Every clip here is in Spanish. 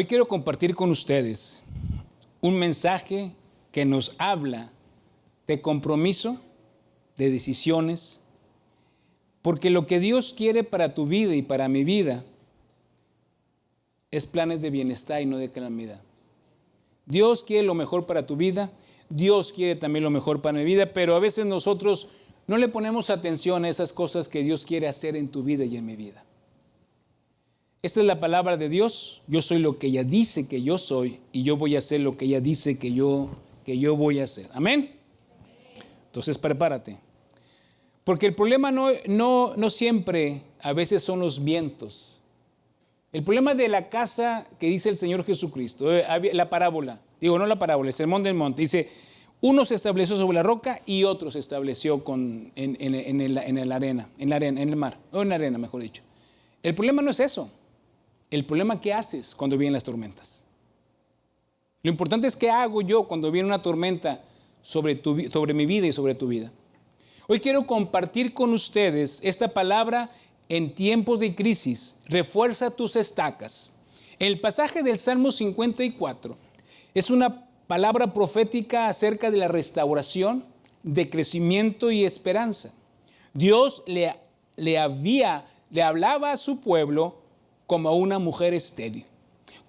Hoy quiero compartir con ustedes un mensaje que nos habla de compromiso, de decisiones, porque lo que Dios quiere para tu vida y para mi vida es planes de bienestar y no de calamidad. Dios quiere lo mejor para tu vida, Dios quiere también lo mejor para mi vida, pero a veces nosotros no le ponemos atención a esas cosas que Dios quiere hacer en tu vida y en mi vida. Esta es la palabra de Dios. Yo soy lo que ella dice que yo soy y yo voy a hacer lo que ella dice que yo voy a hacer. Amén. Entonces prepárate. Porque el problema no siempre, a veces son los vientos. El problema de la casa que dice el Señor Jesucristo, la parábola, el sermón del monte, dice, uno se estableció sobre la roca y otro se estableció en la arena, en el mar, o en la arena, mejor dicho. El problema no es eso. El problema es qué haces cuando vienen las tormentas. Lo importante es qué hago yo cuando viene una tormenta sobre mi vida y sobre tu vida. Hoy quiero compartir con ustedes esta palabra en tiempos de crisis. Refuerza tus estacas. El pasaje del Salmo 54 es una palabra profética acerca de la restauración, de crecimiento y esperanza. Dios le hablaba a su pueblo como a una mujer estéril,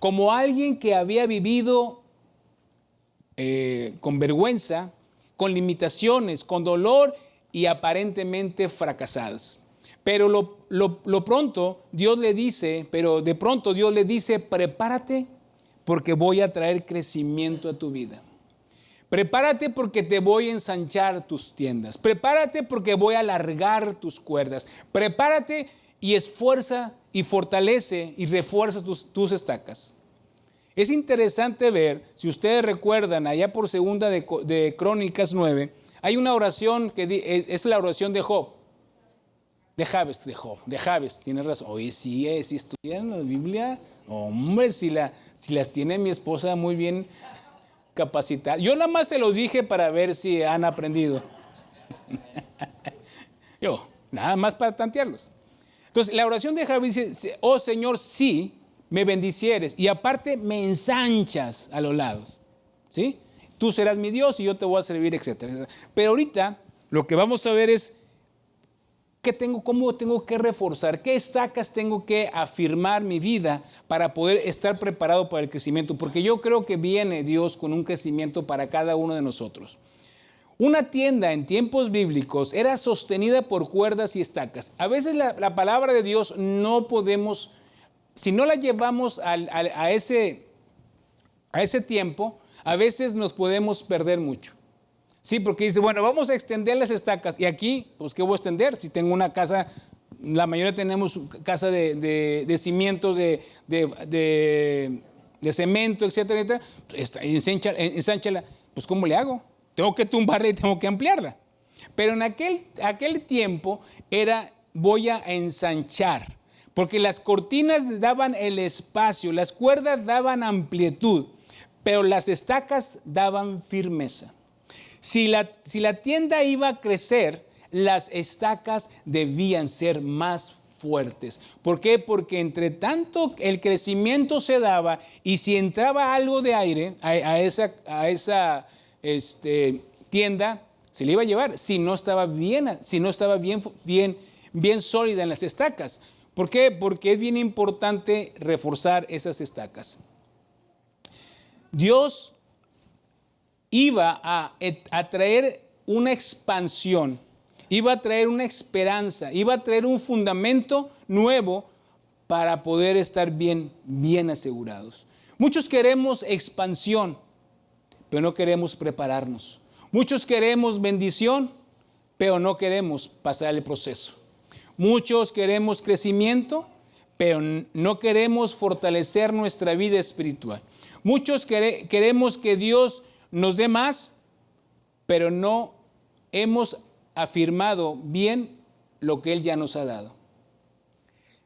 como alguien que había vivido con vergüenza, con limitaciones, con dolor y aparentemente fracasadas. Pero de pronto Dios le dice, prepárate porque voy a traer crecimiento a tu vida. Prepárate porque te voy a ensanchar tus tiendas. Prepárate porque voy a alargar tus cuerdas. Prepárate y esfuerza y fortalece y refuerza tus estacas. Es interesante ver, si ustedes recuerdan, allá por segunda de Crónicas 9, hay una oración que es la oración de Job. De Jabes, tienes razón. Oye, si estudian la Biblia, hombre, si las tiene mi esposa muy bien capacitada. Yo nada más se los dije para ver si han aprendido. Yo, nada más para tantearlos. Entonces, la oración de Jabes dice, oh Señor, sí, me bendicieres y aparte me ensanchas a los lados. ¿Sí? Tú serás mi Dios y yo te voy a servir, etcétera. Pero ahorita lo que vamos a ver es cómo tengo que reforzar, qué estacas tengo que afirmar mi vida para poder estar preparado para el crecimiento. Porque yo creo que viene Dios con un crecimiento para cada uno de nosotros. Una tienda en tiempos bíblicos era sostenida por cuerdas y estacas. A veces la palabra de Dios no podemos, si no la llevamos a ese tiempo, a veces nos podemos perder mucho. Sí, porque dice, bueno, vamos a extender las estacas. Y aquí, pues, ¿qué voy a extender? Si tengo una casa, la mayoría tenemos casa de cimientos, de cemento, etcétera, ensánchala. Pues, ¿cómo le hago? Tengo que tumbarla y tengo que ampliarla. Pero en aquel tiempo voy a ensanchar, porque las cortinas daban el espacio, las cuerdas daban amplitud, pero las estacas daban firmeza. Si la tienda iba a crecer, las estacas debían ser más fuertes. ¿Por qué? Porque entre tanto el crecimiento se daba y si entraba algo de aire a esa tienda, se le iba a llevar si no estaba bien sólida en las estacas. ¿Por qué? Porque es bien importante reforzar esas estacas. Dios iba a traer una expansión, iba a traer una esperanza, iba a traer un fundamento nuevo para poder estar bien asegurados. Muchos queremos expansión, pero no queremos prepararnos. Muchos queremos bendición, pero no queremos pasar el proceso. Muchos queremos crecimiento, pero no queremos fortalecer nuestra vida espiritual. Muchos queremos que Dios nos dé más, pero no hemos afirmado bien lo que Él ya nos ha dado.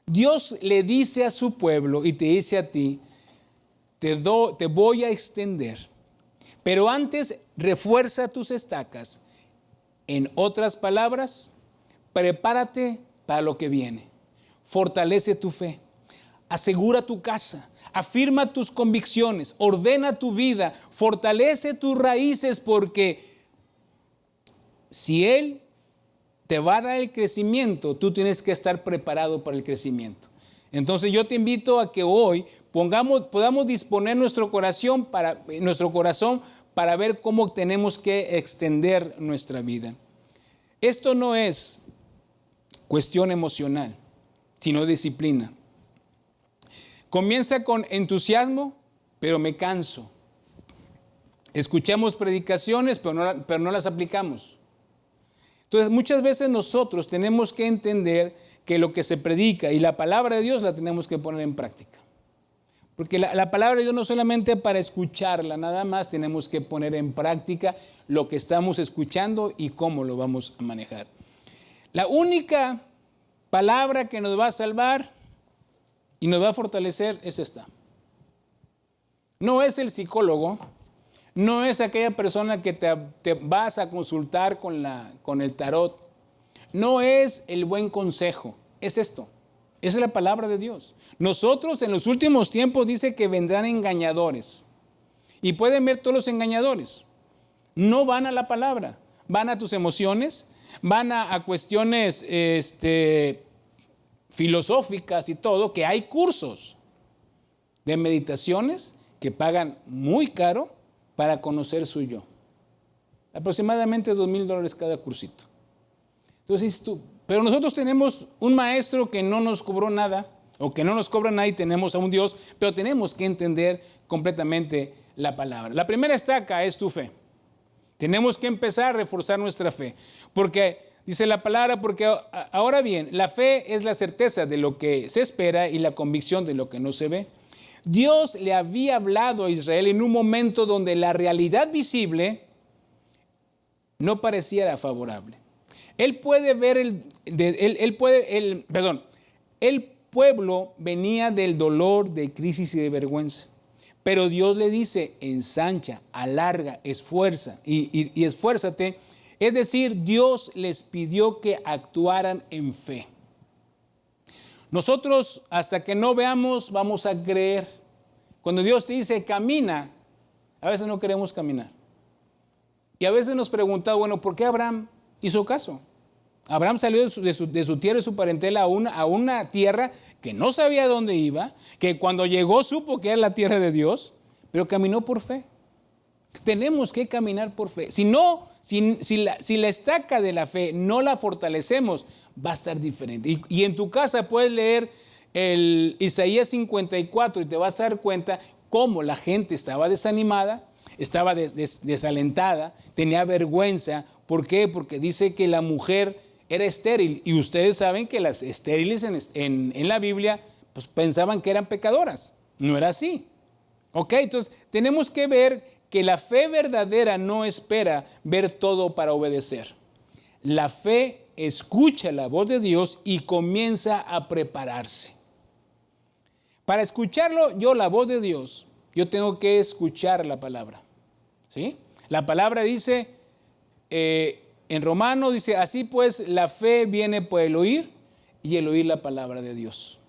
Dios le dice a su pueblo y te dice a ti, te voy a extender, pero antes refuerza tus estacas. En otras palabras, prepárate para lo que viene. Fortalece tu fe, asegura tu casa, Afirma tus convicciones, ordena tu vida, fortalece tus raíces, porque si Él te va a dar el crecimiento, tú tienes que estar preparado para el crecimiento. Entonces yo te invito a que hoy podamos disponer nuestro corazón para ver cómo tenemos que extender nuestra vida. Esto no es cuestión emocional, sino disciplina. Comienza con entusiasmo, pero me canso. Escuchamos predicaciones, pero no las aplicamos. Entonces, muchas veces nosotros tenemos que entender que lo que se predica y la palabra de Dios la tenemos que poner en práctica. Porque la palabra de Dios no solamente para escucharla, nada más tenemos que poner en práctica lo que estamos escuchando y cómo lo vamos a manejar. La única palabra que nos va a salvar y nos va a fortalecer es esta. No es el psicólogo, no es aquella persona que te vas a consultar con el tarot, no es el buen consejo, es esto. Esa es la palabra de Dios. Nosotros en los últimos tiempos dice que vendrán engañadores. Y pueden ver todos los engañadores. No van a la palabra, van a tus emociones, van a cuestiones filosóficas y todo, que hay cursos de meditaciones que pagan muy caro para conocer su yo. Aproximadamente $2,000 cada cursito. Entonces dices tú, pero nosotros tenemos un maestro que no nos cobró nada, o que no nos cobra nada, y tenemos a un Dios, pero tenemos que entender completamente la palabra. La primera estaca es tu fe. Tenemos que empezar a reforzar nuestra fe, porque dice la palabra, porque ahora bien, la fe es la certeza de lo que se espera y la convicción de lo que no se ve. Dios le había hablado a Israel en un momento donde la realidad visible no pareciera favorable. El pueblo venía del dolor, de crisis y de vergüenza. Pero Dios le dice, ensancha, alarga, esfuerza y esfuérzate. Es decir, Dios les pidió que actuaran en fe. Nosotros, hasta que no veamos, vamos a creer. Cuando Dios te dice, camina, a veces no queremos caminar. Y a veces nos preguntamos, bueno, ¿por qué Abraham hizo caso? Abraham salió de su tierra y su parentela a una tierra que no sabía dónde iba, que cuando llegó supo que era la tierra de Dios, pero caminó por fe. Tenemos que caminar por fe. Si la estaca de la fe no la fortalecemos, va a estar diferente. Y en tu casa puedes leer el Isaías 54 y te vas a dar cuenta cómo la gente estaba desanimada, estaba desalentada, tenía vergüenza. ¿Por qué? Porque dice que la mujer era estéril, y ustedes saben que las estériles en la Biblia pues pensaban que eran pecadoras. No era así. Ok, entonces tenemos que ver que la fe verdadera no espera ver todo para obedecer. La fe escucha la voz de Dios y comienza a prepararse. Para escucharlo la voz de Dios, yo tengo que escuchar la palabra. ¿Sí? La palabra dice, en Romanos dice, así pues la fe viene por el oír y el oír la palabra de Dios.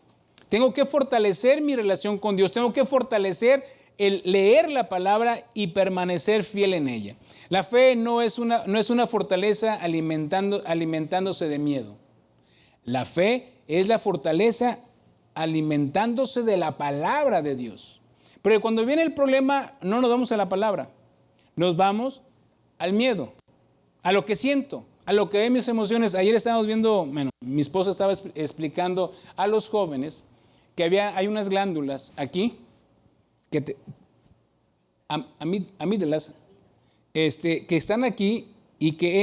Tengo que fortalecer mi relación con Dios, tengo que fortalecer el leer la palabra y permanecer fiel en ella. La fe no es una fortaleza alimentándose de miedo. La fe es la fortaleza alimentándose de la palabra de Dios. Pero cuando viene el problema, no nos vamos a la palabra, nos vamos al miedo, a lo que siento, a lo que ven mis emociones. Ayer estábamos viendo, mi esposa estaba explicando a los jóvenes que hay unas glándulas aquí, amígdalas, que están aquí, y que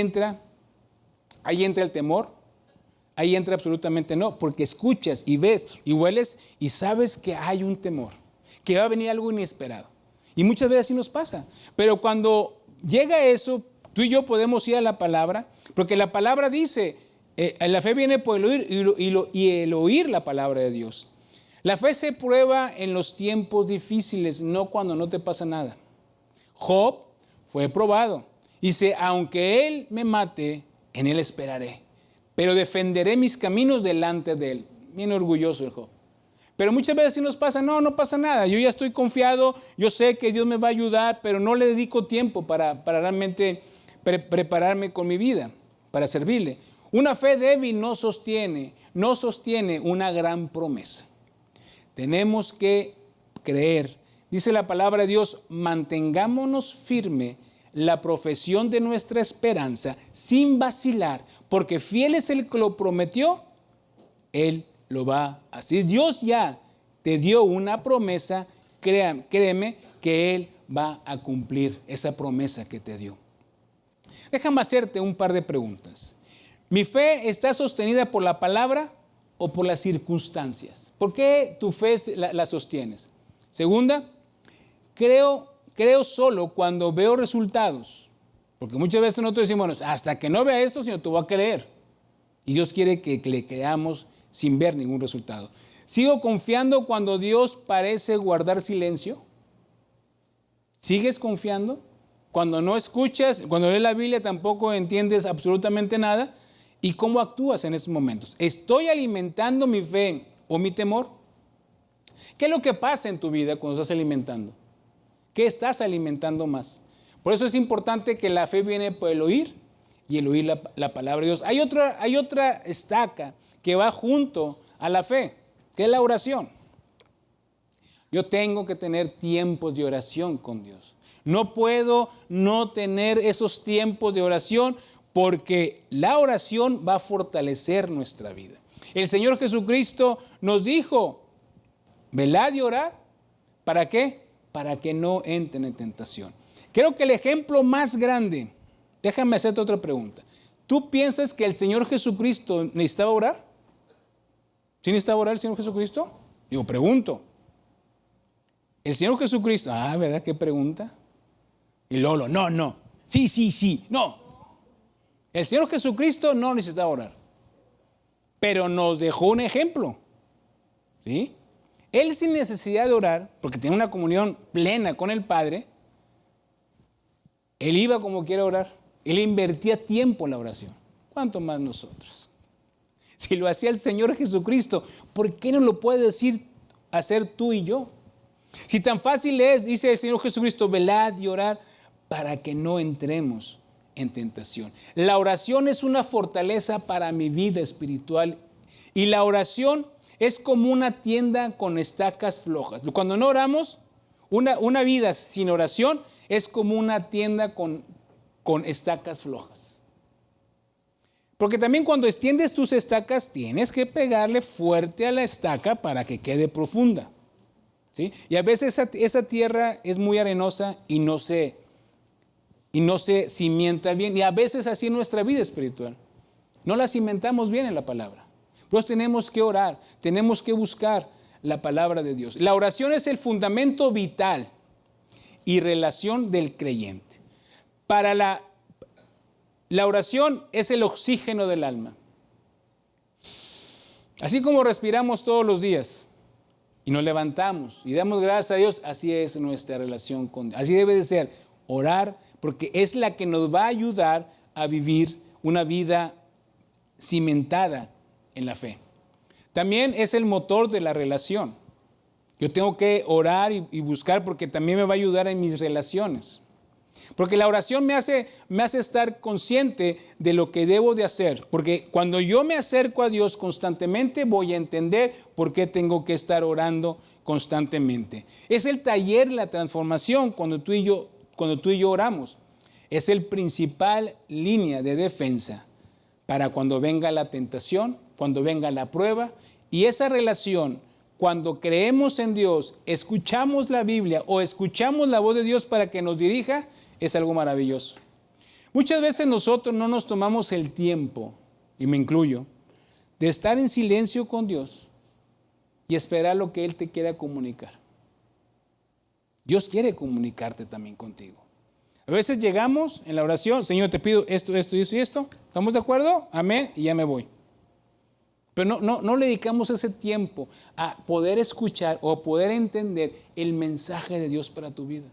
ahí entra el temor, ahí entra absolutamente no, porque escuchas y ves y hueles y sabes que hay un temor, que va a venir algo inesperado. Y muchas veces así nos pasa. Pero cuando llega eso, tú y yo podemos ir a la palabra, porque la palabra dice, la fe viene por el oír y el oír la palabra de Dios. La fe se prueba en los tiempos difíciles, no cuando no te pasa nada. Job fue probado. Dice, aunque él me mate, en él esperaré, pero defenderé mis caminos delante de él. Bien orgulloso el Job. Pero muchas veces sí nos pasa, no pasa nada. Yo ya estoy confiado, yo sé que Dios me va a ayudar, pero no le dedico tiempo para realmente prepararme con mi vida, para servirle. Una fe débil no sostiene una gran promesa. Tenemos que creer. Dice la palabra de Dios, mantengámonos firme la profesión de nuestra esperanza sin vacilar, porque fiel es el que lo prometió, Él lo va a hacer. Dios ya te dio una promesa, créeme que Él va a cumplir esa promesa que te dio. Déjame hacerte un par de preguntas. ¿Mi fe está sostenida por la palabra o por las circunstancias? ¿Por qué tu fe la sostienes? Segunda, creo solo cuando veo resultados. Porque muchas veces nosotros decimos, bueno, hasta que no vea esto, Señor, te voy a creer. Y Dios quiere que le creamos sin ver ningún resultado. ¿Sigo confiando cuando Dios parece guardar silencio? ¿Sigues confiando? Cuando no escuchas, cuando lees la Biblia tampoco entiendes absolutamente nada. ¿Y cómo actúas en esos momentos? ¿Estoy alimentando mi fe o mi temor? ¿Qué es lo que pasa en tu vida cuando estás alimentando? ¿Qué estás alimentando más? Por eso es importante que la fe viene por el oír y el oír la palabra de Dios. Hay otra estaca que va junto a la fe, que es la oración. Yo tengo que tener tiempos de oración con Dios. No puedo no tener esos tiempos de oración porque la oración va a fortalecer nuestra vida. El Señor Jesucristo nos dijo, velad y orad. ¿Para qué? Para que no entren en tentación. Creo que el ejemplo más grande, déjame hacerte otra pregunta. ¿Tú piensas que el Señor Jesucristo necesitaba orar? ¿Sí necesitaba orar el Señor Jesucristo? Digo, pregunto. El Señor Jesucristo, ¿verdad? ¿Qué pregunta? Y Lolo, no. Sí, no. El Señor Jesucristo no necesitaba orar. Pero nos dejó un ejemplo. ¿Sí? Él sin necesidad de orar, porque tenía una comunión plena con el Padre, Él iba como quiera orar. Él invertía tiempo en la oración. ¿Cuánto más nosotros? Si lo hacía el Señor Jesucristo, ¿por qué no lo puedes hacer tú y yo? Si tan fácil es, dice el Señor Jesucristo, velad y orad para que no entremos en tentación. La oración es una fortaleza para mi vida espiritual y la oración es como una tienda con estacas flojas. Cuando no oramos, una vida sin oración es como una tienda con estacas flojas. Porque también cuando extiendes tus estacas tienes que pegarle fuerte a la estaca para que quede profunda. ¿Sí? Y a veces esa tierra es muy arenosa y no se cimienta bien. Y a veces así en nuestra vida espiritual. No la cimentamos bien en la palabra. Pues tenemos que orar, tenemos que buscar la palabra de Dios. La oración es el fundamento vital y relación del creyente. Para la oración es el oxígeno del alma. Así como respiramos todos los días y nos levantamos y damos gracias a Dios, así es nuestra relación con Dios. Así debe de ser, orar, porque es la que nos va a ayudar a vivir una vida cimentada en la fe. También es el motor de la relación. Yo tengo que orar y buscar porque también me va a ayudar en mis relaciones. Porque la oración me hace estar consciente de lo que debo de hacer. Porque cuando yo me acerco a Dios constantemente, voy a entender por qué tengo que estar orando constantemente. Es el taller, la transformación, cuando tú y yo oramos. Es el principal línea de defensa para cuando venga la tentación, cuando venga la prueba. Y esa relación, cuando creemos en Dios, escuchamos la Biblia o escuchamos la voz de Dios para que nos dirija, es algo maravilloso. Muchas veces nosotros no nos tomamos el tiempo, y me incluyo, de estar en silencio con Dios y esperar lo que Él te quiera comunicar. Dios quiere comunicarte también contigo. A veces llegamos en la oración, Señor, te pido esto y esto. ¿Estamos de acuerdo? Amén, y ya me voy. Pero no le dedicamos ese tiempo a poder escuchar o a poder entender el mensaje de Dios para tu vida.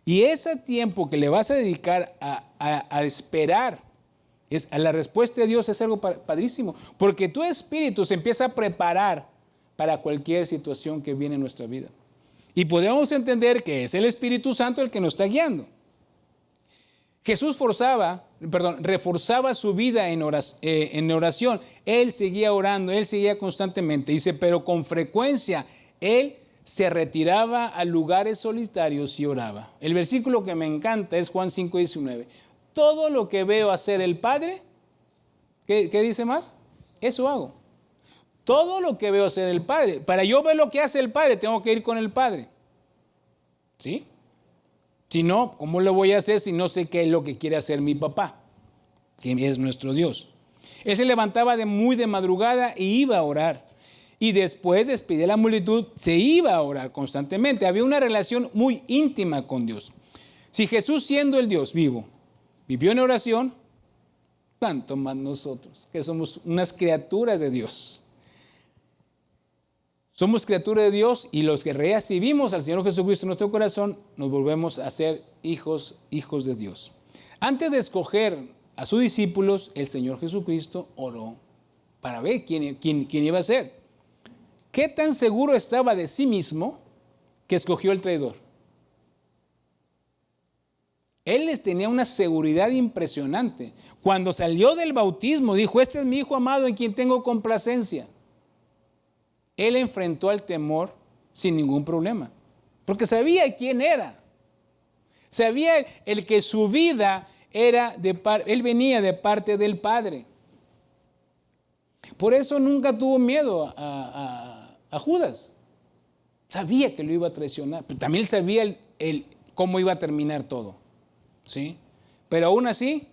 Y ese tiempo que le vas a dedicar a esperar a la respuesta de Dios es algo padrísimo. Porque tu espíritu se empieza a preparar para cualquier situación que viene en nuestra vida. Y podemos entender que es el Espíritu Santo el que nos está guiando. Jesús reforzaba su vida en oración. Él seguía orando, él seguía constantemente. Dice, pero con frecuencia él se retiraba a lugares solitarios y oraba. El versículo que me encanta es Juan 5:19. Todo lo que veo hacer el Padre, ¿qué dice más? Eso hago. Todo lo que veo hacer el Padre. Para yo ver lo que hace el Padre, tengo que ir con el Padre. ¿Sí? Si no, ¿cómo lo voy a hacer si no sé qué es lo que quiere hacer mi papá? Que es nuestro Dios. Él se levantaba muy de madrugada y iba a orar. Y después despedía a la multitud, se iba a orar constantemente. Había una relación muy íntima con Dios. Si Jesús, siendo el Dios vivo, vivió en oración, ¿cuánto más nosotros, que somos unas criaturas de Dios? Somos criaturas de Dios y los que recibimos al Señor Jesucristo en nuestro corazón, nos volvemos a ser hijos de Dios. Antes de escoger a sus discípulos, el Señor Jesucristo oró para ver quién iba a ser. ¿Qué tan seguro estaba de sí mismo que escogió el traidor? Él les tenía una seguridad impresionante. Cuando salió del bautismo, dijo, este es mi Hijo amado en quien tengo complacencia. Él enfrentó al temor sin ningún problema, porque sabía quién era. Sabía el que su vida era él venía de parte del Padre. Por eso nunca tuvo miedo a Judas. Sabía que lo iba a traicionar, pero también sabía cómo iba a terminar todo. ¿Sí? Pero aún así,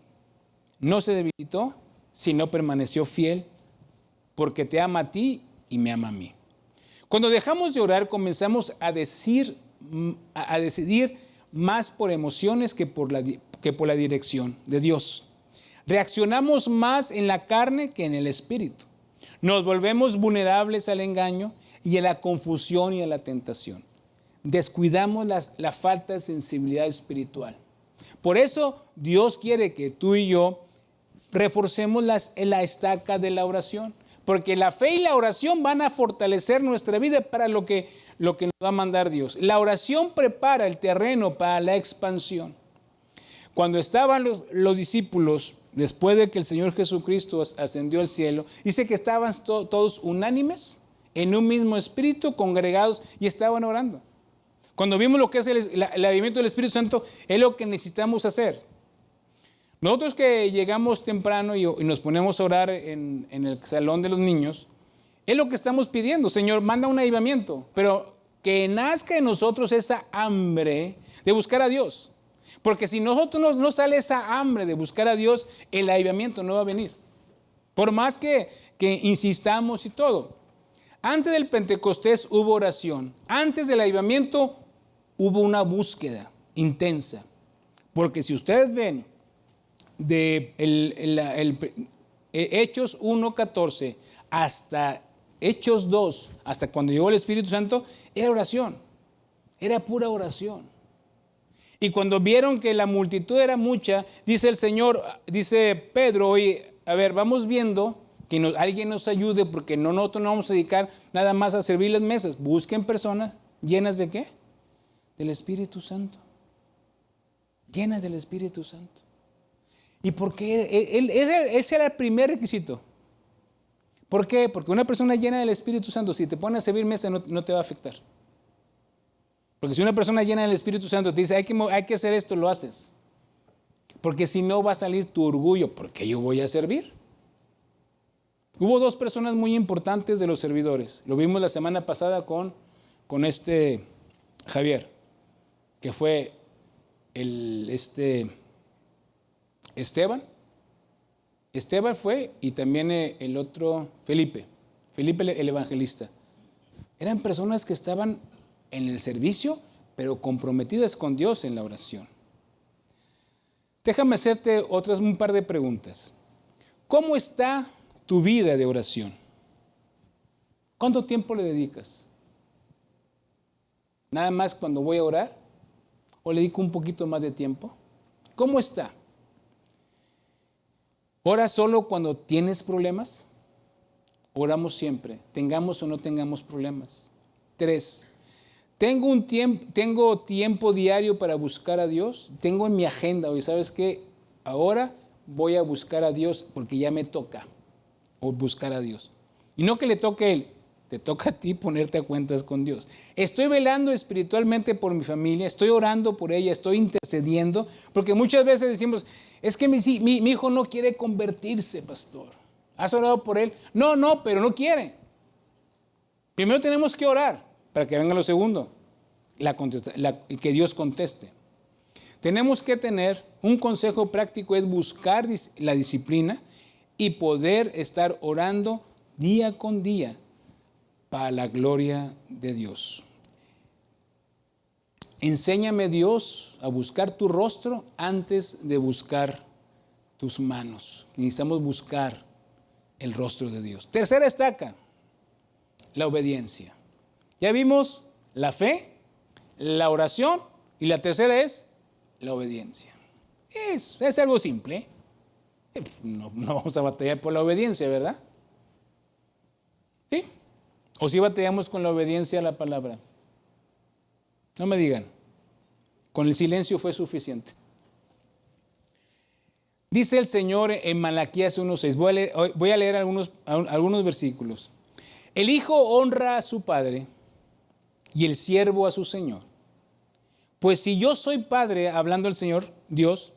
no se debilitó, sino permaneció fiel, porque te ama a ti y me ama a mí. Cuando dejamos de orar, comenzamos a decidir más por emociones que por la dirección de Dios. Reaccionamos más en la carne que en el espíritu. Nos volvemos vulnerables al engaño y a la confusión y a la tentación. Descuidamos la falta de sensibilidad espiritual. Por eso Dios quiere que tú y yo reforcemos la estaca de la oración. Porque la fe y la oración van a fortalecer nuestra vida para lo que nos va a mandar Dios. La oración prepara el terreno para la expansión. Cuando estaban los discípulos, después de que el Señor Jesucristo ascendió al cielo, dice que estaban todos unánimes, en un mismo espíritu, congregados y estaban orando. Cuando vimos lo que es el avivamiento del Espíritu Santo, es lo que necesitamos hacer. Nosotros que llegamos temprano y nos ponemos a orar en el salón de los niños, es lo que estamos pidiendo. Señor, manda un avivamiento, pero que nazca en nosotros esa hambre de buscar a Dios. Porque si nosotros no sale esa hambre de buscar a Dios, el avivamiento no va a venir. Por más que insistamos y todo. Antes del Pentecostés hubo oración. Antes del avivamiento hubo una búsqueda intensa. Porque si ustedes ven de Hechos 1:14 hasta Hechos 2, hasta cuando llegó el Espíritu Santo, era oración, era pura oración. Y cuando vieron que la multitud era mucha, dice el Señor, dice Pedro, oye, a ver, vamos viendo que alguien nos ayude, porque nosotros no vamos a dedicar nada más a servir las mesas. Busquen personas llenas de ¿qué? Del Espíritu Santo. Llenas del Espíritu Santo. ¿Y por qué? Ese era el primer requisito. ¿Por qué? Porque una persona llena del Espíritu Santo, si te pone a servir mesa, no te va a afectar. Porque si una persona llena del Espíritu Santo te dice, hay que hacer esto, lo haces. Porque si no va a salir tu orgullo, ¿por qué yo voy a servir? Hubo dos personas muy importantes de los servidores. Lo vimos la semana pasada con Javier, que fue Esteban. Esteban fue, y también el otro, Felipe el evangelista. Eran personas que estaban en el servicio, pero comprometidas con Dios en la oración. Déjame hacerte un par de preguntas. ¿Cómo está tu vida de oración? ¿Cuánto tiempo le dedicas? ¿Nada más cuando voy a orar? ¿O le dedico un poquito más de tiempo? ¿Cómo está? ¿Oras solo cuando tienes problemas? oramos siempre, tengamos o no tengamos problemas. 3, tengo tiempo diario para buscar a Dios. Tengo en mi agenda, oye, ¿sabes qué? Ahora voy a buscar a Dios porque ya me toca buscar a Dios. Y no que le toque a Él, te toca a ti ponerte a cuentas con Dios. Estoy velando espiritualmente por mi familia, estoy orando por ella, estoy intercediendo, porque muchas veces decimos, es que mi hijo no quiere convertirse, pastor. ¿Has orado por él? No, pero no quiere. Primero tenemos que orar para que venga lo segundo, que Dios conteste. Tenemos que tener un consejo práctico, es buscar la disciplina y poder estar orando día con día para la gloria de Dios. Enséñame, Dios, a buscar tu rostro antes de buscar tus manos. Necesitamos buscar el rostro de Dios. Tercera estaca, la obediencia. Ya vimos la fe, la oración y la tercera es la obediencia. Es algo simple. No vamos a batallar por la obediencia, ¿verdad? ¿Sí? ¿O si batallamos con la obediencia a la palabra? No me digan. Con el silencio fue suficiente. Dice el Señor en Malaquías 1:6. Voy a leer algunos versículos. El hijo honra a su padre y el siervo a su señor. Pues si yo soy padre, hablando el Señor Dios,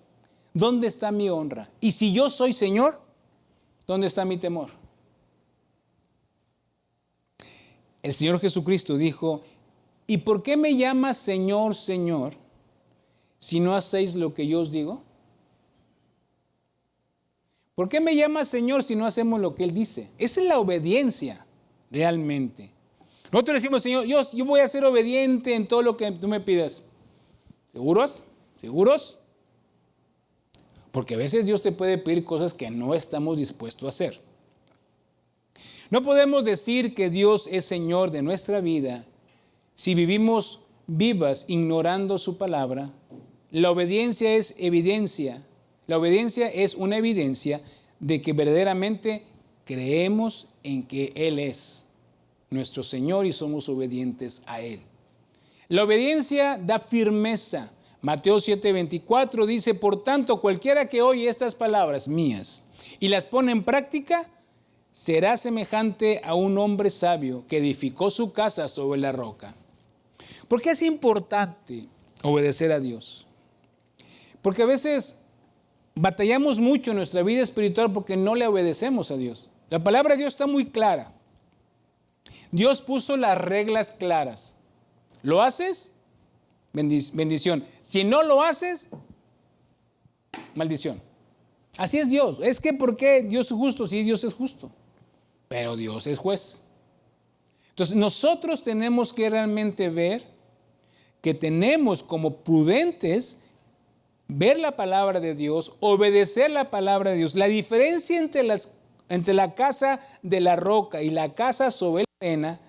¿dónde está mi honra? Y si yo soy Señor, ¿dónde está mi temor? El Señor Jesucristo dijo, ¿y por qué me llamas Señor, Señor, si no hacéis lo que yo os digo? ¿Por qué me llamas Señor si no hacemos lo que Él dice? Esa es la obediencia, realmente. Nosotros decimos, Señor, yo voy a ser obediente en todo lo que tú me pidas. ¿Seguros? ¿Seguros? Porque a veces Dios te puede pedir cosas que no estamos dispuestos a hacer. No podemos decir que Dios es Señor de nuestra vida si vivimos vivas ignorando su palabra. La obediencia es evidencia. La obediencia es una evidencia de que verdaderamente creemos en que Él es nuestro Señor y somos obedientes a Él. La obediencia da firmeza. Mateo 7:24 dice, por tanto, cualquiera que oye estas palabras mías y las pone en práctica, será semejante a un hombre sabio que edificó su casa sobre la roca. ¿Por qué es importante obedecer a Dios? Porque a veces batallamos mucho en nuestra vida espiritual porque no le obedecemos a Dios. La palabra de Dios está muy clara. Dios puso las reglas claras. ¿Lo haces? Bendición. Si no lo haces, maldición. Así es Dios. Es que ¿por qué Dios es justo? Sí, Dios es justo. Pero Dios es juez. Entonces nosotros tenemos que realmente ver que tenemos como prudentes ver la palabra de Dios, obedecer la palabra de Dios. La diferencia entre la casa de la roca y la casa sobre la arena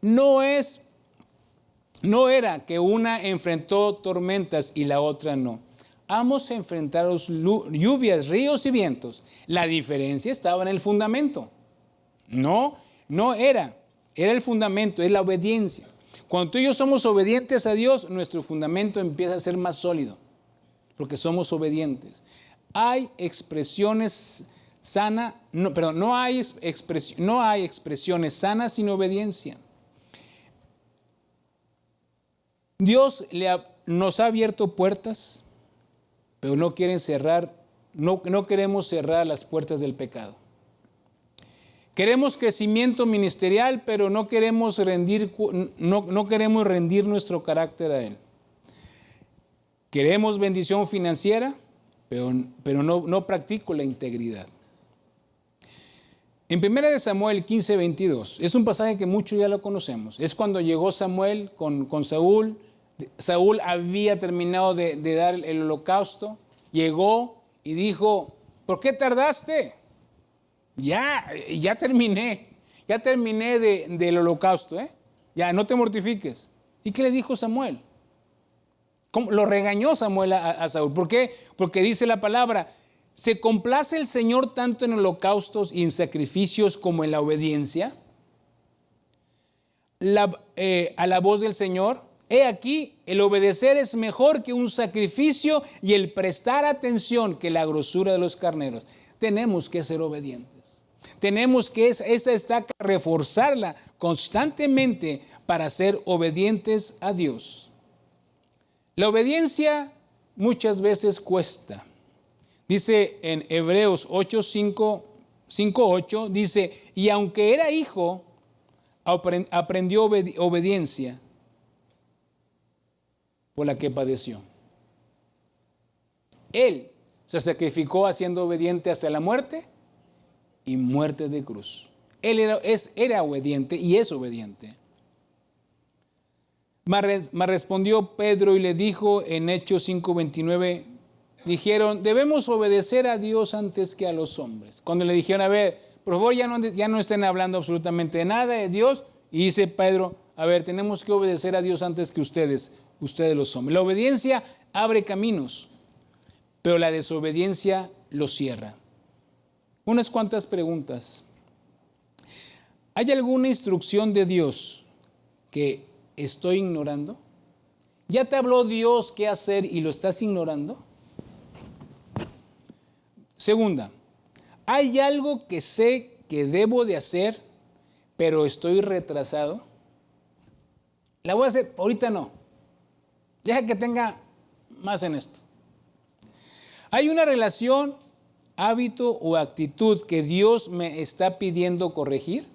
no era que una enfrentó tormentas y la otra no. Ambos enfrentaron lluvias, ríos y vientos. La diferencia estaba en el fundamento. No era el fundamento, es la obediencia. Cuando tú y yo somos obedientes a Dios, nuestro fundamento empieza a ser más sólido, porque somos obedientes. Hay expresiones sanas, no hay expresiones sanas sin obediencia. Dios nos ha abierto puertas, pero no queremos cerrar las puertas del pecado. Queremos crecimiento ministerial, pero no queremos rendir nuestro carácter a Él. Queremos bendición financiera, pero no practico la integridad. En 1 Samuel 15:22, es un pasaje que muchos ya lo conocemos. Es cuando llegó Samuel con Saúl. Saúl había terminado de dar el holocausto. Llegó y dijo, ¿por qué tardaste? Ya terminé del holocausto. Ya, no te mortifiques. ¿Y qué le dijo Samuel? ¿Cómo? Lo regañó Samuel a Saúl. ¿Por qué? Porque dice la palabra, ¿Se complace el Señor tanto en holocaustos y en sacrificios como en la obediencia a la voz del Señor? He aquí, el obedecer es mejor que un sacrificio y el prestar atención que la grosura de los carneros. Tenemos que ser obedientes. Tenemos que esta estaca reforzarla constantemente para ser obedientes a Dios. La obediencia muchas veces cuesta. Dice en Hebreos 5:8, dice, y aunque era hijo, aprendió obediencia por la que padeció. Él se sacrificó siendo obediente hasta la muerte y muerte de cruz. Él era obediente y es obediente. Mas respondió Pedro y le dijo en Hechos 5:29, dijeron, debemos obedecer a Dios antes que a los hombres. Cuando le dijeron, a ver, por favor, ya no estén hablando absolutamente de nada de Dios. Y dice Pedro, a ver, tenemos que obedecer a Dios antes que ustedes los hombres. La obediencia abre caminos, pero la desobediencia los cierra. Unas cuantas preguntas. ¿Hay alguna instrucción de Dios que estoy ignorando? ¿Ya te habló Dios qué hacer y lo estás ignorando? Segunda, ¿hay algo que sé que debo de hacer, pero estoy retrasado? La voy a hacer, ahorita no. Deja que tenga más en esto. ¿Hay una relación, hábito o actitud que Dios me está pidiendo corregir?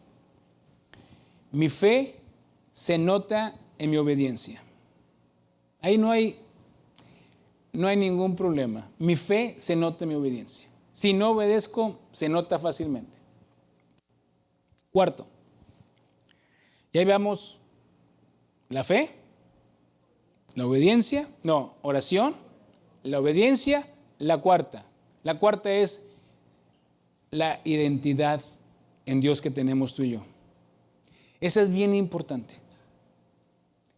Mi fe se nota en mi obediencia. Ahí no hay ningún problema. Mi fe se nota en mi obediencia. Si no obedezco, se nota fácilmente. Cuarto, y ahí veamos la fe, la obediencia, oración, la obediencia, la cuarta. La cuarta es la identidad en Dios que tenemos tú y yo. Esa es bien importante.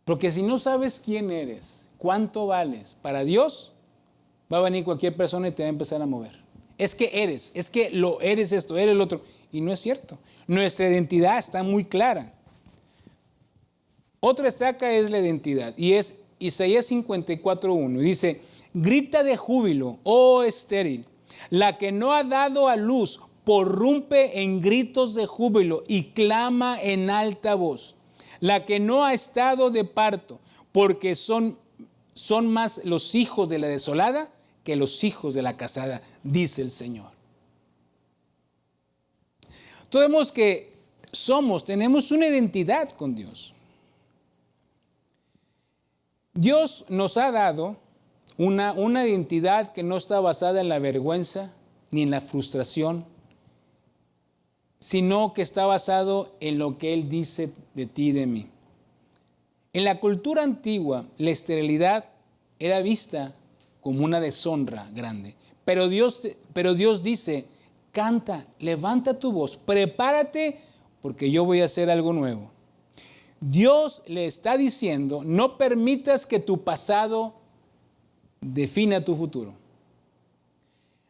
Porque si no sabes quién eres, cuánto vales para Dios, va a venir cualquier persona y te va a empezar a mover. Es que eres esto, eres lo otro. Y no es cierto. Nuestra identidad está muy clara. Otra estaca es la identidad y es Isaías 54:1. Dice, grita de júbilo, oh estéril, la que no ha dado a luz, porrumpe en gritos de júbilo y clama en alta voz. La que no ha estado de parto, porque son más los hijos de la desolada que los hijos de la casada, dice el Señor. Todos vemos que tenemos una identidad con Dios. Dios nos ha dado una identidad que no está basada en la vergüenza ni en la frustración, sino que está basado en lo que Él dice de ti y de mí. En la cultura antigua, la esterilidad era vista como una deshonra grande. Pero Dios dice, canta, levanta tu voz, prepárate porque yo voy a hacer algo nuevo. Dios le está diciendo, no permitas que tu pasado defina tu futuro.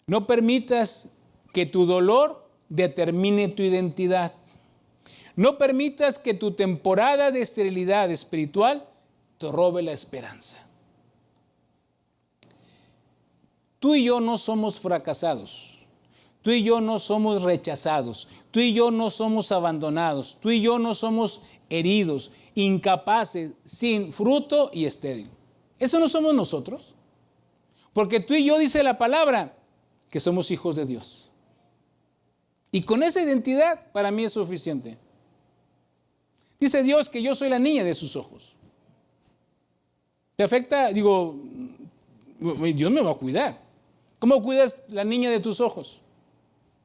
No permitas que tu dolor determine tu identidad. No permitas que tu temporada de esterilidad espiritual te robe la esperanza. Tú y yo no somos fracasados. Tú y yo no somos rechazados. Tú y yo no somos abandonados. Tú y yo no somos heridos, incapaces, sin fruto y estéril. Eso no somos nosotros. Porque tú y yo, dice la palabra, que somos hijos de Dios. Y con esa identidad para mí es suficiente. Dice Dios que yo soy la niña de sus ojos. ¿Te afecta? Digo, Dios me va a cuidar. ¿Cómo cuidas la niña de tus ojos?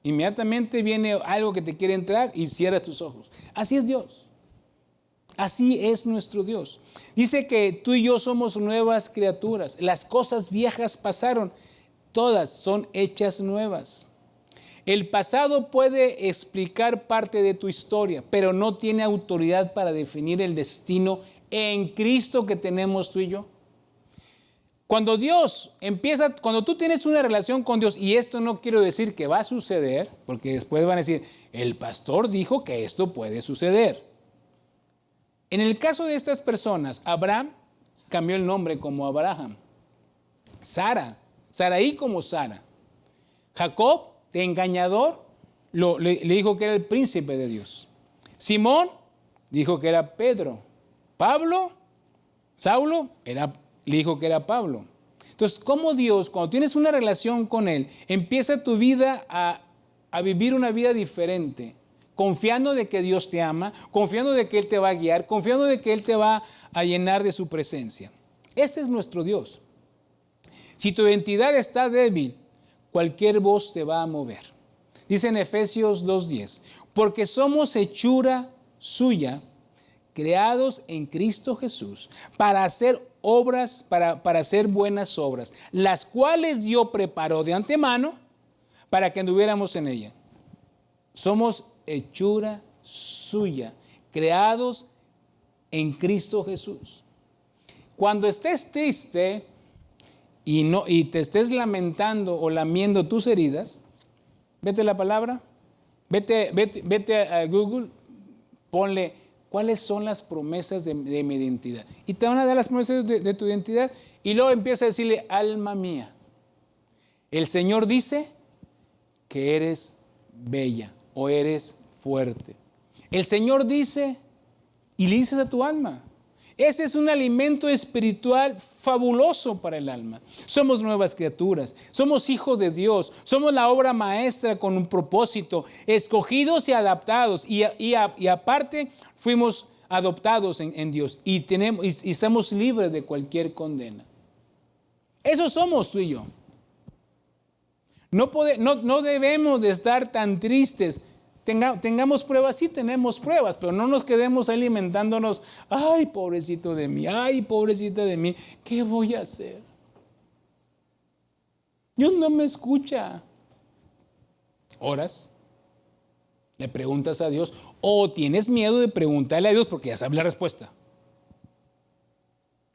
Inmediatamente viene algo que te quiere entrar y cierras tus ojos. Así es Dios. Así es nuestro Dios. Dice que tú y yo somos nuevas criaturas. Las cosas viejas pasaron. Todas son hechas nuevas. El pasado puede explicar parte de tu historia, pero no tiene autoridad para definir el destino en Cristo que tenemos tú y yo. Cuando cuando tú tienes una relación con Dios, y esto no quiero decir que va a suceder, porque después van a decir, el pastor dijo que esto puede suceder. En el caso de estas personas, Abraham cambió el nombre como Abraham. Saraí como Sara. Jacob, de engañador, le dijo que era el príncipe de Dios. Simón dijo que era Pedro. Saulo le dijo que era Pablo. Entonces, como Dios, cuando tienes una relación con Él, empieza tu vida a vivir una vida diferente, confiando de que Dios te ama, confiando de que Él te va a guiar, confiando de que Él te va a llenar de su presencia. Este es nuestro Dios. Si tu identidad está débil, cualquier voz te va a mover. Dice en Efesios 2:10, porque somos hechura suya, creados en Cristo Jesús, para hacer obras, para hacer buenas obras, las cuales Dios preparó de antemano para que anduviéramos en ella. Somos hechura suya, creados en Cristo Jesús. Cuando estés triste y te estés lamentando o lamiendo tus heridas, vete a la palabra, vete a Google, ponle cuáles son las promesas de mi identidad. Y te van a dar las promesas de tu identidad y luego empieza a decirle, alma mía, el Señor dice que eres bella o eres fuerte. El Señor dice, y le dices a tu alma. Ese es un alimento espiritual fabuloso para el alma. Somos nuevas criaturas, somos hijos de Dios, somos la obra maestra con un propósito, escogidos y adaptados. Y aparte fuimos adoptados en Dios y estamos libres de cualquier condena. Eso somos tú y yo. No debemos de estar tan tristes. Tengamos pruebas, sí tenemos pruebas, pero no nos quedemos alimentándonos. Ay, pobrecito de mí, ay, pobrecita de mí, ¿qué voy a hacer? Dios no me escucha. Oras, le preguntas a Dios, o tienes miedo de preguntarle a Dios porque ya sabes la respuesta.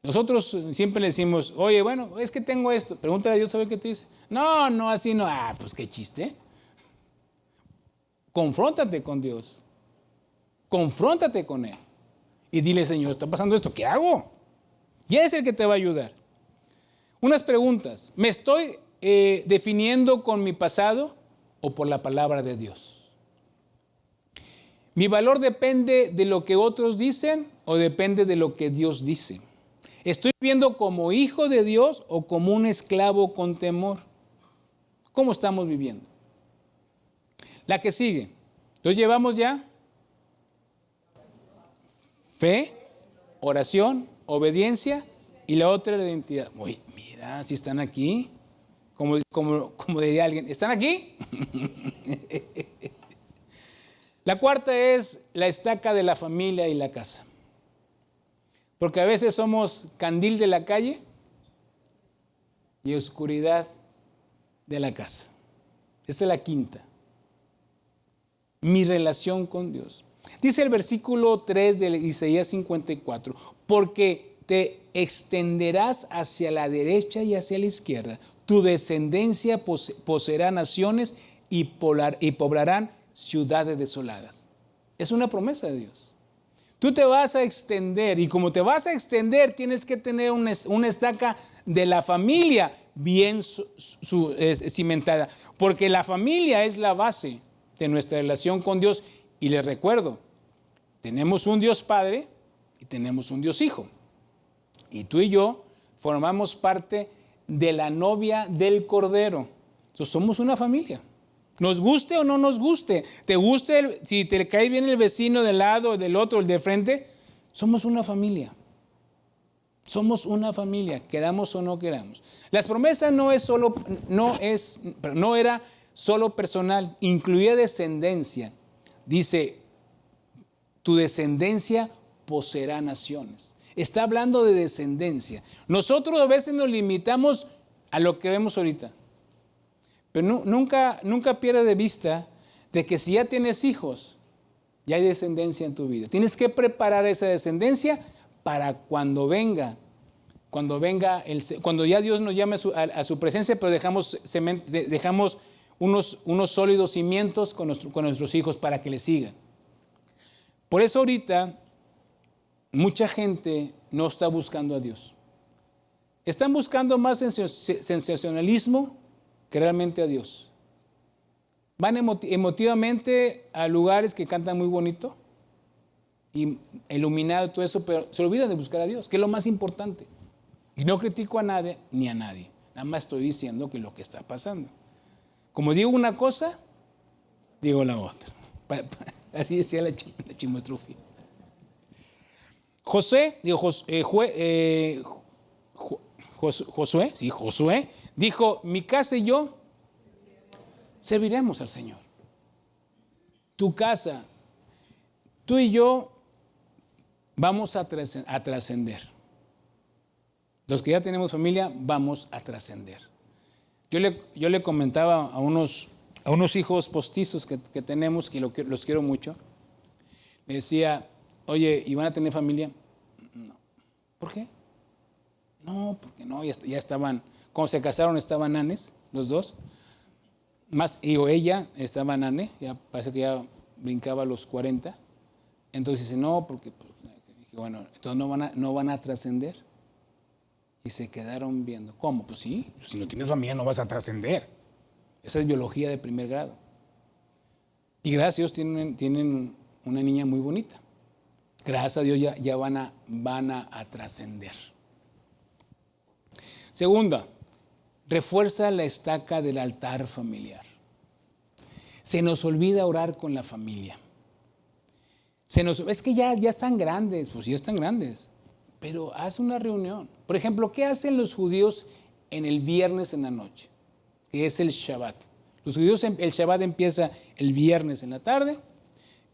Nosotros siempre le decimos, oye, bueno, es que tengo esto, pregúntale a Dios a ver qué te dice. No, así no, pues qué chiste. Confróntate con Dios. Confróntate con Él. Y dile, Señor, está pasando esto, ¿qué hago? Y Él es el que te va a ayudar. Unas preguntas. ¿Me estoy definiendo con mi pasado o por la palabra de Dios? ¿Mi valor depende de lo que otros dicen o depende de lo que Dios dice? ¿Estoy viviendo como hijo de Dios o como un esclavo con temor? ¿Cómo estamos viviendo? La que sigue. ¿Lo llevamos ya? Fe, oración, obediencia y la otra la identidad. Uy, mira, si están aquí. Como diría alguien, ¿están aquí? La cuarta es la estaca de la familia y la casa. Porque a veces somos candil de la calle y oscuridad de la casa. Esa es la quinta. Mi relación con Dios. Dice el versículo 3 de Isaías 54, porque te extenderás hacia la derecha y hacia la izquierda. Tu descendencia poseerá naciones y poblarán ciudades desoladas. Es una promesa de Dios. Tú te vas a extender y como te vas a extender tienes que tener una estaca de la familia bien cimentada, porque la familia es la base de nuestra relación con Dios. Y les recuerdo, tenemos un Dios Padre y tenemos un Dios Hijo. Y tú y yo formamos parte de la novia del Cordero. Entonces somos una familia. Nos guste o no nos guste, te guste, si te cae bien el vecino del lado, del otro, el de frente, somos una familia. Somos una familia, queramos o no queramos. Las promesas no era solo personal, incluía descendencia. Dice, tu descendencia poseerá naciones. Está hablando de descendencia. Nosotros a veces nos limitamos a lo que vemos ahorita. Pero nunca pierdas de vista de que si ya tienes hijos, ya hay descendencia en tu vida. Tienes que preparar esa descendencia para cuando venga cuando ya Dios nos llame a su presencia, pero dejamos unos sólidos cimientos con nuestros hijos para que le sigan. Por eso ahorita mucha gente no está buscando a Dios. Están buscando más sensacionalismo que realmente a Dios. Van emotivamente a lugares que cantan muy bonito, y iluminado todo eso, pero se olvidan de buscar a Dios, que es lo más importante. Y no critico a nadie ni a nadie. Nada más estoy diciendo que lo que está pasando. Como digo una cosa, digo la otra. Así decía la Chimostrufi. Josué dijo: mi casa y yo serviremos al Señor. Tu casa, tú y yo vamos a trascender. Los que ya tenemos familia, vamos a trascender. Yo le comentaba a unos hijos postizos que tenemos, que los quiero mucho. Le decía: oye, ¿y van a tener familia? No. ¿Por qué? No, porque no, ya estaban, cuando se casaron estaban nanes, los dos. Ella estaba nane, ya parece que ya brincaba a los 40. Entonces dice: no, porque pues, dije, bueno, entonces no van a trascender. Y se quedaron viendo. ¿Cómo? Pues sí, si no tienes familia no vas a trascender. Esa es biología de primer grado. Y gracias a Dios tienen una niña muy bonita. Gracias a Dios ya van a trascender. Segunda, refuerza la estaca del altar familiar. Se nos olvida orar con la familia. Es que ya están grandes, pues ya están grandes. Pero haz una reunión. Por ejemplo, ¿qué hacen los judíos en el viernes en la noche? Que es el Shabbat. Los judíos, el Shabbat empieza el viernes en la tarde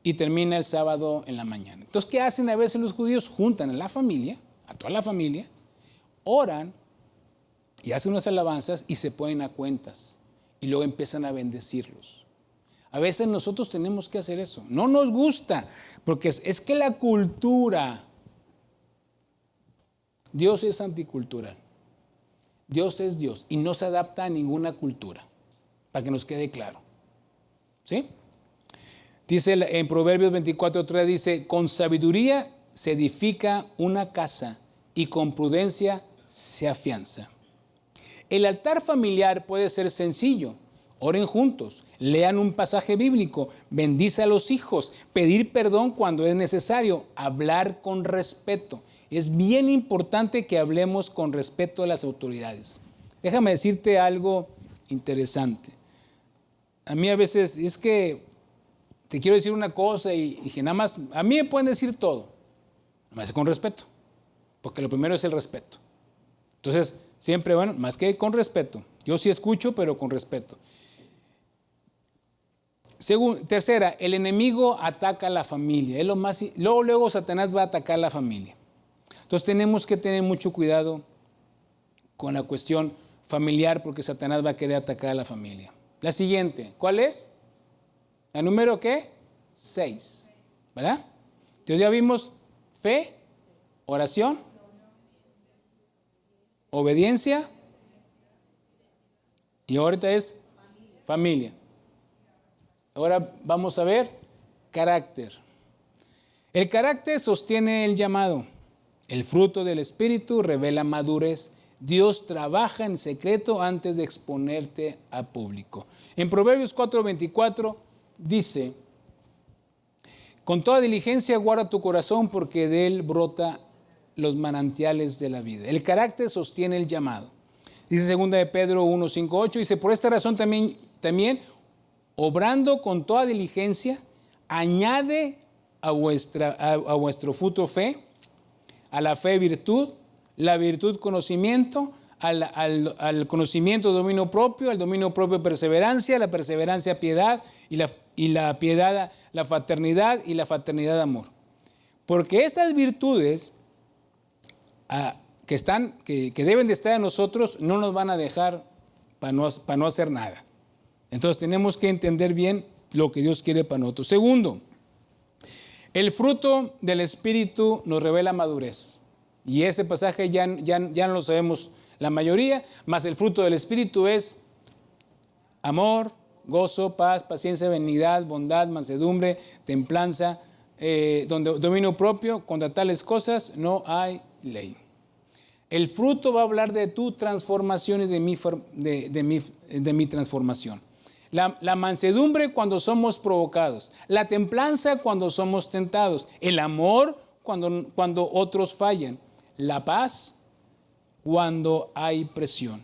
y termina el sábado en la mañana. Entonces, ¿qué hacen a veces los judíos? Juntan a la familia, a toda la familia, oran y hacen unas alabanzas y se ponen a cuentas. Y luego empiezan a bendecirlos. A veces nosotros tenemos que hacer eso. No nos gusta, porque es que la cultura... Dios es anticultural. Dios es Dios y no se adapta a ninguna cultura, para que nos quede claro. ¿Sí? Dice en Proverbios 24:3, dice: con sabiduría se edifica una casa y con prudencia se afianza. El altar familiar puede ser sencillo. Oren juntos, lean un pasaje bíblico, bendice a los hijos, pedir perdón cuando es necesario, hablar con respeto. Es bien importante que hablemos con respeto a las autoridades. Déjame decirte algo interesante. A mí a veces es que te quiero decir una cosa y dije, nada más, a mí me pueden decir todo, nada más con respeto, porque lo primero es el respeto. Entonces, siempre, bueno, más que con respeto. Yo sí escucho, pero con respeto. Tercera, el enemigo ataca a la familia. Luego Satanás va a atacar a la familia. Entonces tenemos que tener mucho cuidado con la cuestión familiar, porque Satanás va a querer atacar a la familia. La siguiente, ¿cuál es? ¿La número qué? 6, ¿verdad? Entonces ya vimos fe, oración, obediencia y ahorita es familia. Ahora vamos a ver carácter. El carácter sostiene el llamado. El fruto del Espíritu revela madurez. Dios trabaja en secreto antes de exponerte a público. En Proverbios 4:24 dice: con toda diligencia guarda tu corazón, porque de él brota los manantiales de la vida. El carácter sostiene el llamado. Dice 2 de Pedro 1:5-8, dice: por esta razón también obrando con toda diligencia, añade a vuestro fruto fe, a la fe virtud, la virtud conocimiento, al conocimiento dominio propio, al dominio propio perseverancia, la perseverancia piedad, y la piedad la fraternidad, y la fraternidad amor. Porque estas virtudes que deben de estar en nosotros no nos van a dejar para no hacer nada. Entonces tenemos que entender bien lo que Dios quiere para nosotros. Segundo, el fruto del Espíritu nos revela madurez. Y ese pasaje ya no lo sabemos la mayoría, mas el fruto del Espíritu es amor, gozo, paz, paciencia, benignidad, bondad, mansedumbre, templanza, dominio propio. Contra tales cosas no hay ley. El fruto va a hablar de tu transformación y de mi transformación. La mansedumbre cuando somos provocados, la templanza cuando somos tentados, el amor cuando otros fallan, la paz cuando hay presión.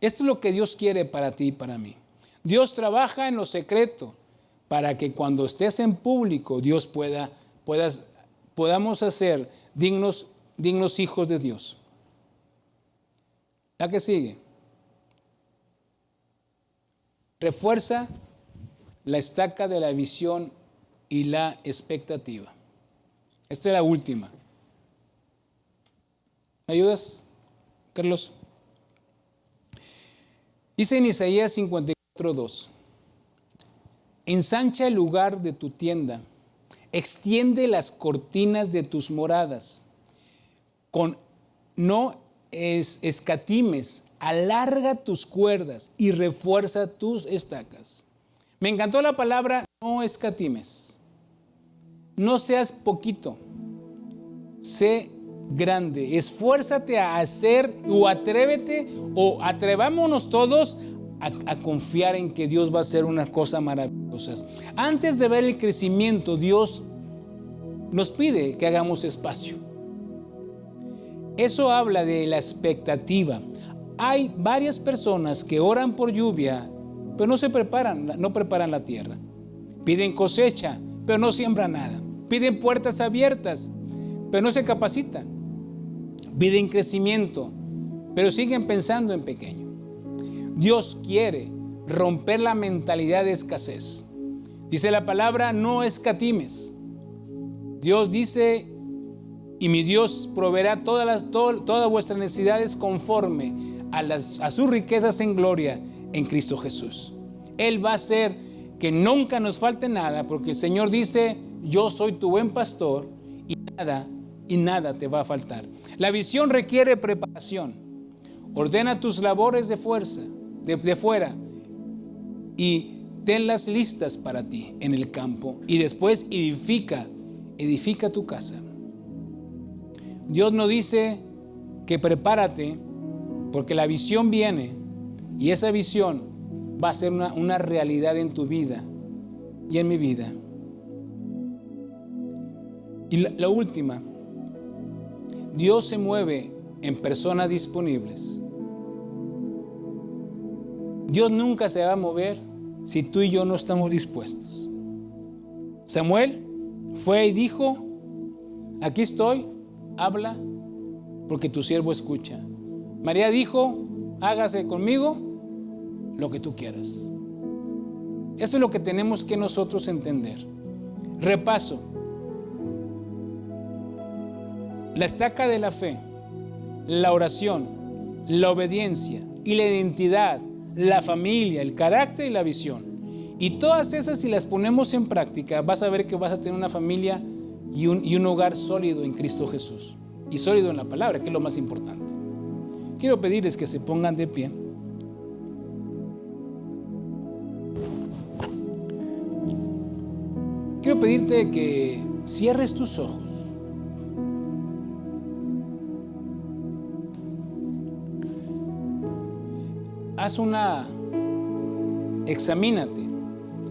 Esto es lo que Dios quiere para ti y para mí. Dios trabaja en lo secreto para que cuando estés en público Dios podamos hacer dignos hijos de Dios. La que sigue. Refuerza la estaca de la visión y la expectativa. Esta es la última. ¿Me ayudas, Carlos? Dice en Isaías 54:2: ensancha el lugar de tu tienda, extiende las cortinas de tus moradas, no escatimes, alarga tus cuerdas y refuerza tus estacas. Me encantó la palabra no escatimes. No seas poquito, sé grande. Esfuérzate a hacer o atrévete o atrevámonos todos a confiar en que Dios va a hacer unas cosas maravillosas. Antes de ver el crecimiento, Dios nos pide que hagamos espacio. Eso habla de la expectativa. Hay varias personas que oran por lluvia, pero no preparan la tierra. Piden cosecha, pero no siembran nada. Piden puertas abiertas, pero no se capacitan. Piden crecimiento, pero siguen pensando en pequeño. Dios quiere romper la mentalidad de escasez. Dice la palabra, no escatimes. Dios dice, y mi Dios proveerá todas vuestras necesidades conforme a sus riquezas en gloria en Cristo Jesús. Él va a hacer que nunca nos falte nada, porque el Señor dice, yo soy tu buen pastor y nada te va a faltar. La visión requiere preparación. Ordena tus labores de fuera y tenlas listas para ti en el campo, y después edifica tu casa. Dios no dice que prepárate, porque la visión viene y esa visión va a ser una realidad en tu vida y en mi vida. Y la última, Dios se mueve en personas disponibles. Dios nunca se va a mover si tú y yo no estamos dispuestos. Samuel fue y dijo, aquí estoy, habla, porque tu siervo escucha. María dijo, hágase conmigo lo que tú quieras. Eso es lo que tenemos que nosotros entender. Repaso. La estaca de la fe, la oración, la obediencia y la identidad, la familia, el carácter y la visión. Y todas esas, si las ponemos en práctica, vas a ver que vas a tener una familia y un hogar sólido en Cristo Jesús. Y sólido en la palabra, que es lo más importante. Quiero pedirles que se pongan de pie. Quiero pedirte que cierres tus ojos. Examínate,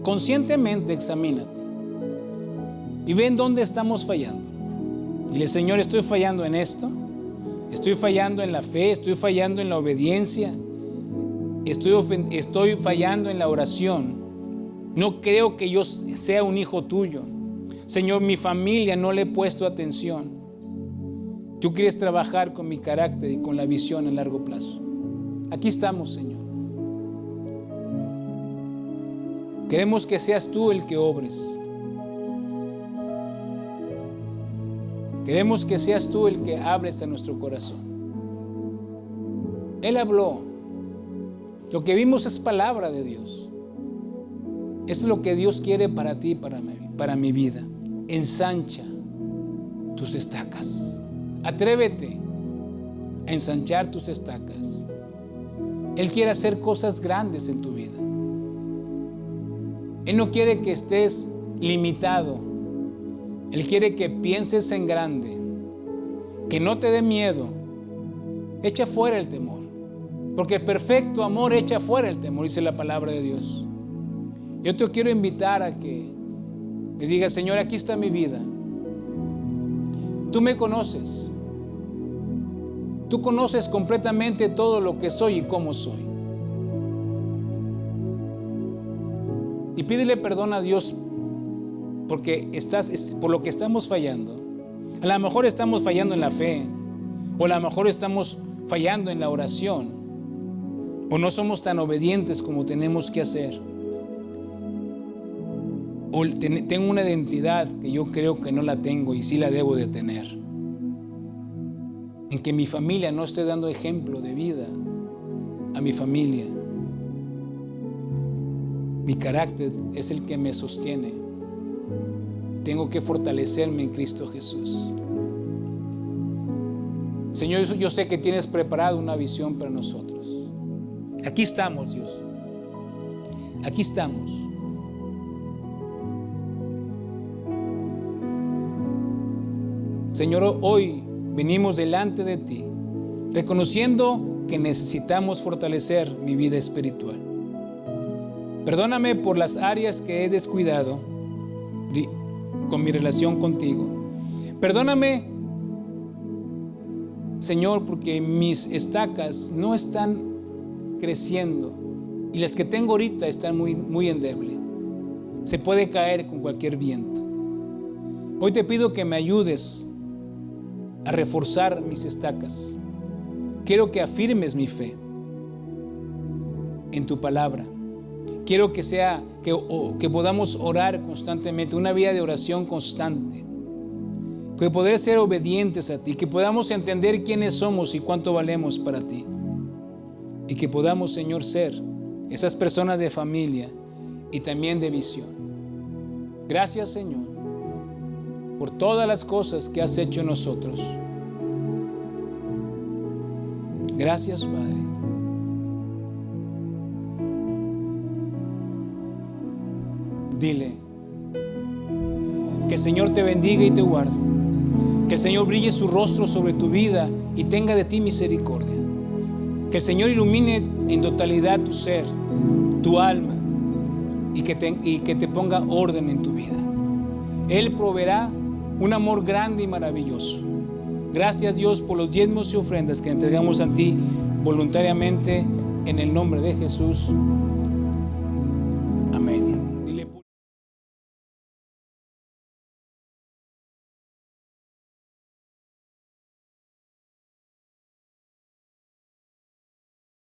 conscientemente examínate y ven dónde estamos fallando. Dile, Señor, estoy fallando en esto, estoy fallando en la fe, estoy fallando en la obediencia, estoy fallando en la oración. No creo que yo sea un hijo tuyo. Señor, mi familia no le he puesto atención. Tú quieres trabajar con mi carácter y con la visión a largo plazo. Aquí estamos, Señor. Queremos que seas tú el que obres. Queremos que seas tú el que hables a nuestro corazón. Él habló. Lo que vimos es palabra de Dios. Es lo que Dios quiere para ti y para mi vida. Ensancha tus estacas. Atrévete a ensanchar tus estacas. Él quiere hacer cosas grandes en tu vida. Él no quiere que estés limitado. Él quiere que pienses en grande, que no te dé miedo. Echa fuera el temor, porque el perfecto amor echa fuera el temor, dice la palabra de Dios. Yo te quiero invitar a que le digas: Señor, aquí está mi vida. Tú me conoces. Tú conoces completamente todo lo que soy y cómo soy. Y pídele perdón a Dios porque por lo que estamos fallando. A lo mejor estamos fallando en la fe, o a lo mejor estamos fallando en la oración, o no somos tan obedientes como tenemos que hacer, o tengo una identidad que yo creo que no la tengo y sí la debo de tener, en que mi familia no esté dando ejemplo de vida a mi familia. Mi carácter es el que me sostiene. Tengo que fortalecerme en Cristo Jesús. Señor, yo sé que tienes preparado una visión para nosotros. Aquí estamos, Dios. Aquí estamos. Señor, hoy venimos delante de ti, reconociendo que necesitamos fortalecer mi vida espiritual. Perdóname por las áreas que he descuidado con mi relación contigo. Perdóname, Señor, porque mis estacas no están creciendo y las que tengo ahorita están muy endeble. Se puede caer con cualquier viento. Hoy te pido que me ayudes a reforzar mis estacas. Quiero que afirmes mi fe en tu palabra. Quiero que podamos orar constantemente, una vida de oración constante, que poder ser obedientes a ti, que podamos entender quiénes somos y cuánto valemos para ti, y que podamos, Señor, ser esas personas de familia y también de visión. Gracias, Señor, por todas las cosas que has hecho en nosotros. Gracias, Padre. Dile: que el Señor te bendiga y te guarde, que el Señor brille su rostro sobre tu vida y tenga de ti misericordia, que el Señor ilumine en totalidad tu ser, tu alma, y que te ponga orden en tu vida. Él proveerá un amor grande y maravilloso. Gracias, Dios, por los diezmos y ofrendas que entregamos a ti voluntariamente, en el nombre de Jesús.